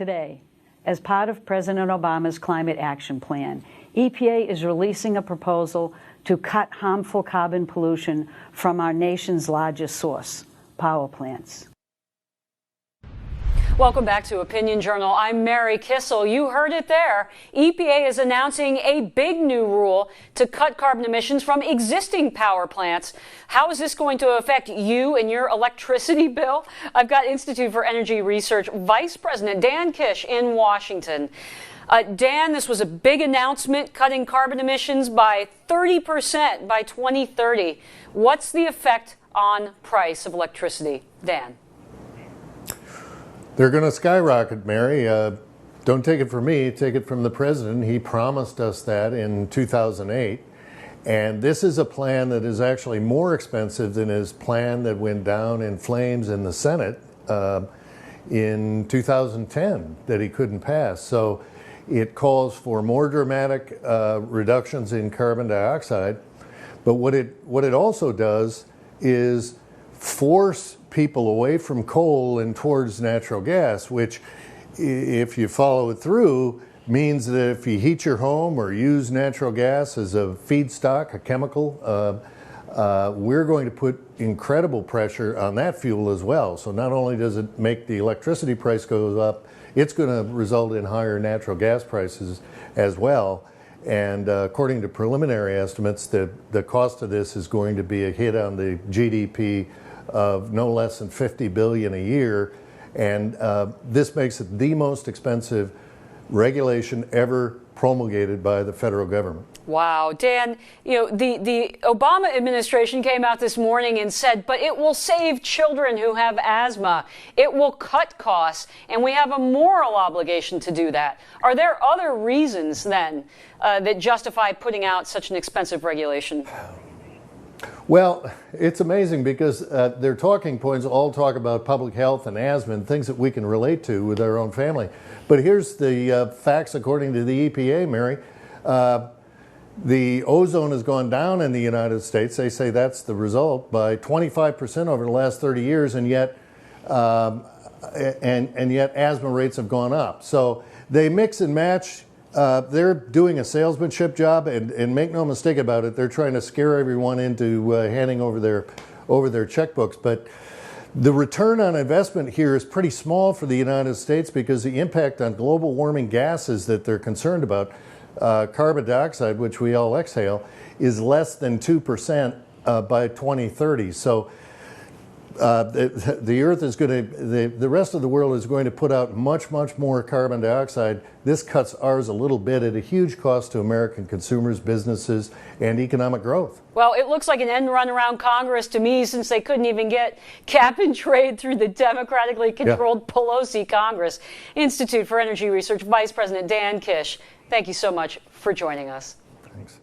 Today, as part of President Obama's Climate Action Plan, EPA is releasing a proposal to cut harmful carbon pollution from our nation's largest source, power plants. Welcome back to Opinion Journal. I'm Mary Kissel. You heard it there. EPA is announcing a big new rule to cut carbon emissions from existing power plants. How is this going to affect you and your electricity bill? I've got Institute for Energy Research Vice President Dan Kish in Washington. Dan, this was a big announcement, cutting carbon emissions by 30% by 2030. What's the effect on price of electricity? Dan. They're going to skyrocket, Mary. Don't take it from me, take it from the president. He promised us that in 2008. And this is a plan that is actually more expensive than his plan that went down in flames in the Senate in 2010 that he couldn't pass. So it calls for more dramatic reductions in carbon dioxide. But what it also does is force people away from coal and towards natural gas, which, if you follow it through, means that if you heat your home or use natural gas as a feedstock, a chemical, we're going to put incredible pressure on that fuel as well. So not only does it make the electricity price go up, it's going to result in higher natural gas prices as well. And according to preliminary estimates, the cost of this is going to be a hit on the GDP of no less than $50 billion a year, and this makes it the most expensive regulation ever promulgated by the federal government. Wow, Dan, you know, the Obama administration came out this morning and said, but it will save children who have asthma. It will cut costs, and we have a moral obligation to do that. Are there other reasons then that justify putting out such an expensive regulation? Well, it's amazing because their talking points all talk about public health and asthma and things that we can relate to with our own family. But here's the facts according to the EPA, Mary. The ozone has gone down in the United States. They say that's the result by 25% over the last 30 years, and yet yet asthma rates have gone up. So they mix and match. They're doing a salesmanship job, and make no mistake about it, they're trying to scare everyone into handing over their checkbooks. But the return on investment here is pretty small for the United States because the impact on global warming gases that they're concerned about, carbon dioxide, which we all exhale, is less than 2% by 2030. So the Earth is going to, the rest of the world is going to put out much more carbon dioxide. This cuts ours a little bit at a huge cost to American consumers, businesses, and economic growth. Well, it looks like an end run around Congress to me, since they couldn't even get cap and trade through the democratically controlled Pelosi Congress. Institute for Energy Research Vice President Dan Kish, thank you so much for joining us. Thanks.